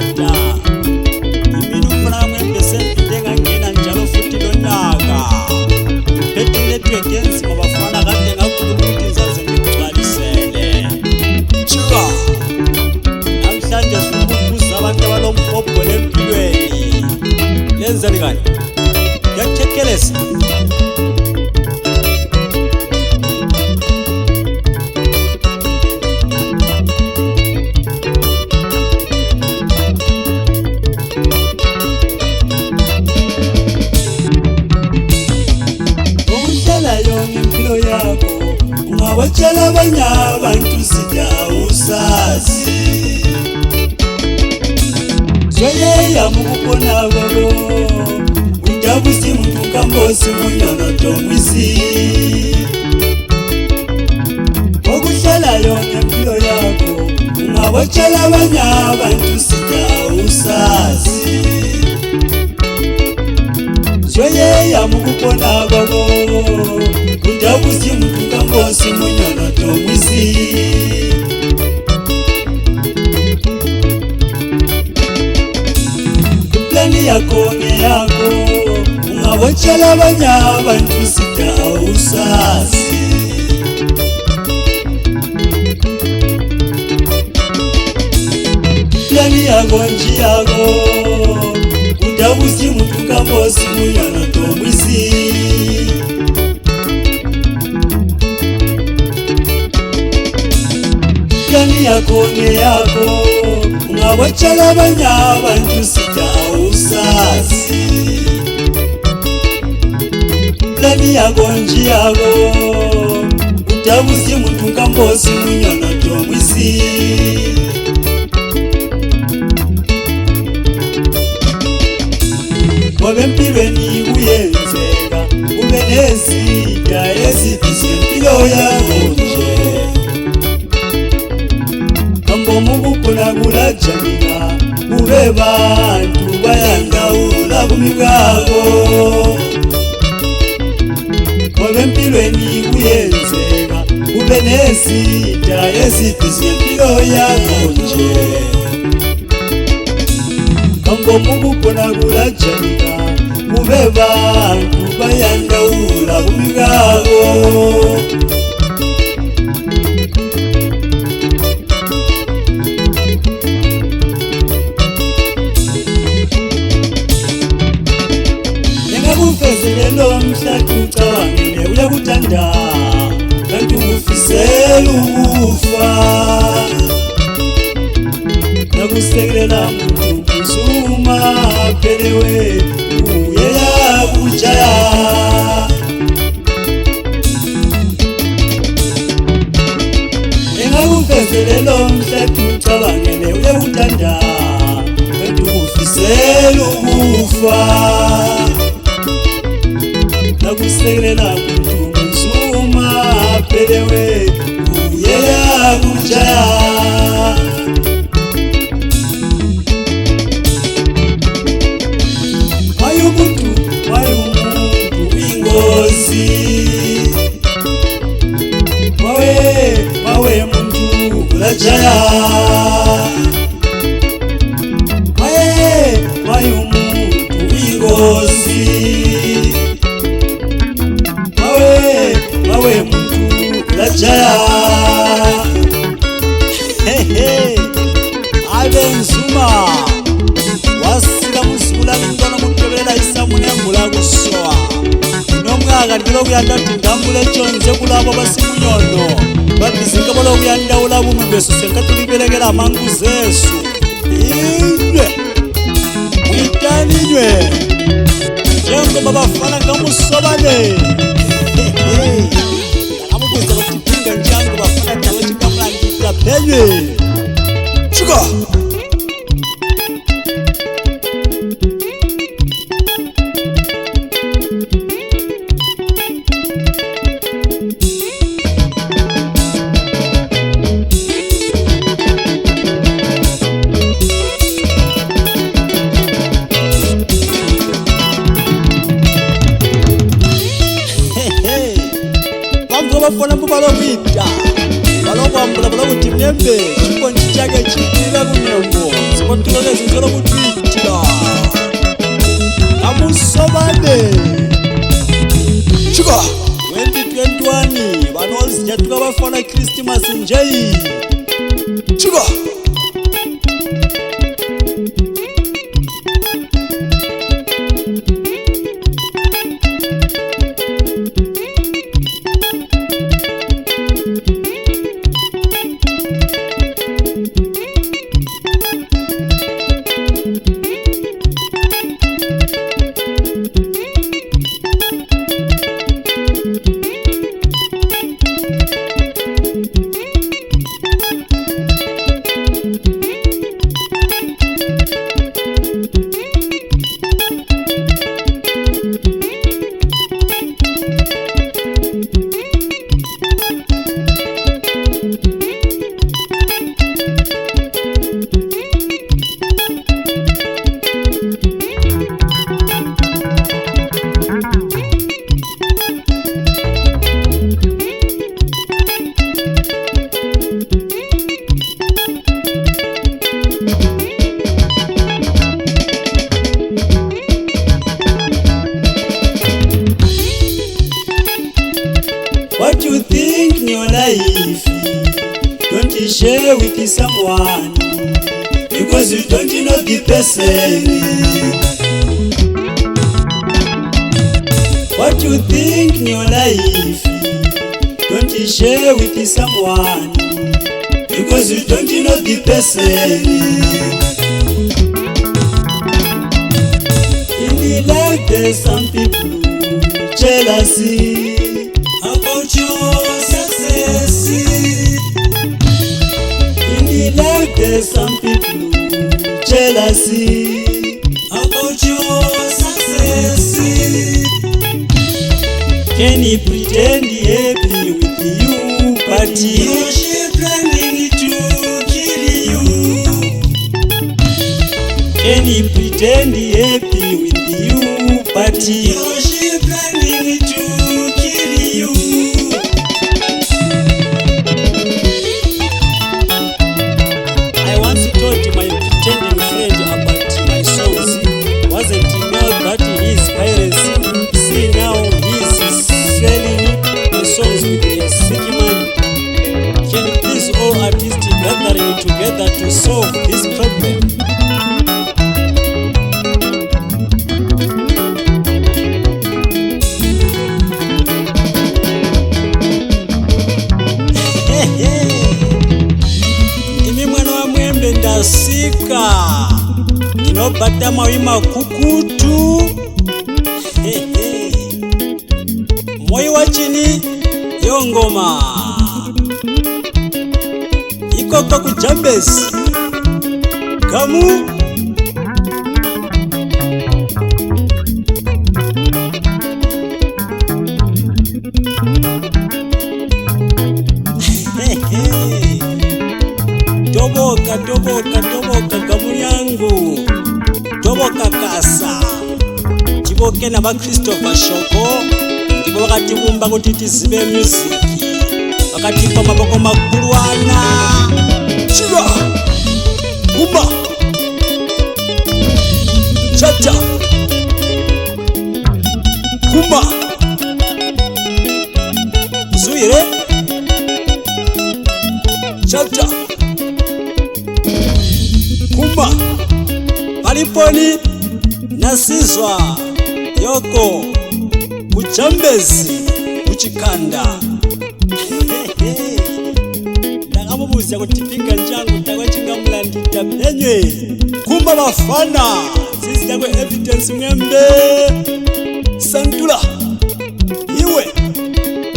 madoda imini ufuna Mweembe sentenga ngena njalo futhi lonaka phethile twegenzi ngabafana kade ngakhuluma nzaze ngigcwalisele chika namhlanje sibubuza abantu abalomfobho empilweni lenzani kani yakuthekelesa Ungawatshela abanye abantu sida usazi Zoyeya mukubona kwabo Ujabusi muntu kambo Simunyono tomwisi Okuhlalayo ngempilo yakho Ungawatshela abanye abantu sida usazi Zoyeya mukubona kwabo Ujabusi muntu kambo Simunyono tomwisi Plani yako ni yako Ungawatshela abanye abantu sida usazi Plani yako nji yako Ujabusi muntu kambo Simunyono tomwisi Plani yako ni yako Ungawatshela abanye abantu sida usazi Plani yako nji yako Ujabusi muntu kambo Simunyono tomwisi Ngobe empilweni kuyenzeka ube nezida ezibhizi impilo yakho nje Mukupona kulajanika ube bantu bayandawula kumikako Ngobe empilweni kuyenzeka ube nezida ezibhizi impilo yakho nje Mukupona kulajanika ube bantu bayandawula kumikako Ufezelelo mhlaka ucabangile uyakuthanda kanti ufisela ukufa Nakusekelela muntu kusuma phelewe uye yakujaya Ufezelelo mhlaka ucabangile uyakuthanda kanti ufisela ukufa Nakusekelela muntu kusuma phelewe uye yakujaya Mayumuntu ingozi Mawe muntu kulajaya Mayumuntu ingozi Mawe muntu kulajaya Abenzuma wasila musikula mntwana mutobelela isamunembula kusoa Nomwaka ndilo kuyandati ndambule chonze kulabo basimunyono Babizika bolo kuyandawula bumu besu senkatulibelekela amangu zesu Inywe Mwitaninywe Jengo babafana ngamusobane Kalamukuza bakipinga njangu bafana tawe chikamla ngita penye Chuka Bafona mbalo kwita balongwa mbula balo kuti Mweembe chikonchi chake chipira kunyombo Kotilolezi nzolo kutwitila Amusobane Chika 2021 Banozija tukabafana Christmas njei Chika What you think in your life, don't you share with someone, because you don't know the person. What you think in your life, don't you share with someone, because you don't know the person. In the life there's some people jealousy about your success. In the life there's some people jealousy about your success. Can he pretend happy with you, but you're planning to kill you? Can he pretend happy with you, but you're planning to kill you? I once told my pretending friend about my songs. Wasn't he know that he is piracy? See now he is selling my songs with a sick man. Can you please all artists gathering together to solve this problem? Imi mwana wa Mweembe ndasika inobata mawima kukutu moyo wa chini yongoma ikoko kujambesi kamu toboka toboka toboka kamu yangu toboka kasa tiboke na bakristo bashoko tibo bakatibumba kuti tizibe musiki bakatipa maboko makulwana chiba bumba chacha kumba zuire chacha kumba paliponi nasizwa yoko kuchambezi kuchikanda ndakamubuza kuti pinga njangu takwachinga mulandita penywe kumba bafana zizi takwe evidence Mweembe santula iwe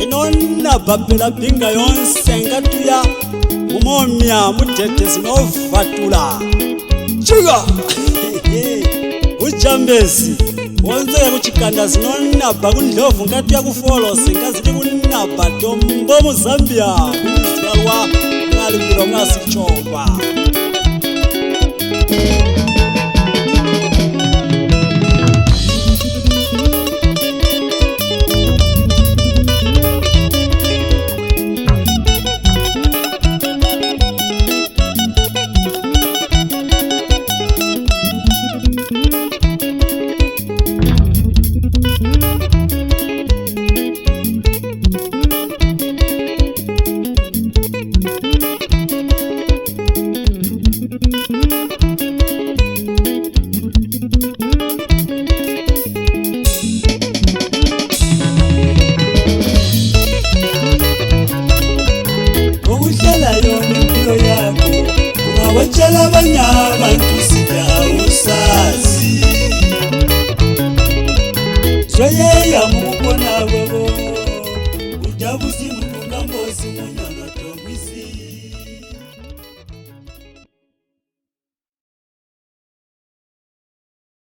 inona babela pinga yonse ngatuya umomya mutetezi nofatula chiga uchambezi wonzeka kuchikanda zinonaba kundlovu ngati yakufolosi ngaziti kunaba tombo mu Zambia kunizalwa nalipiro mwasichopa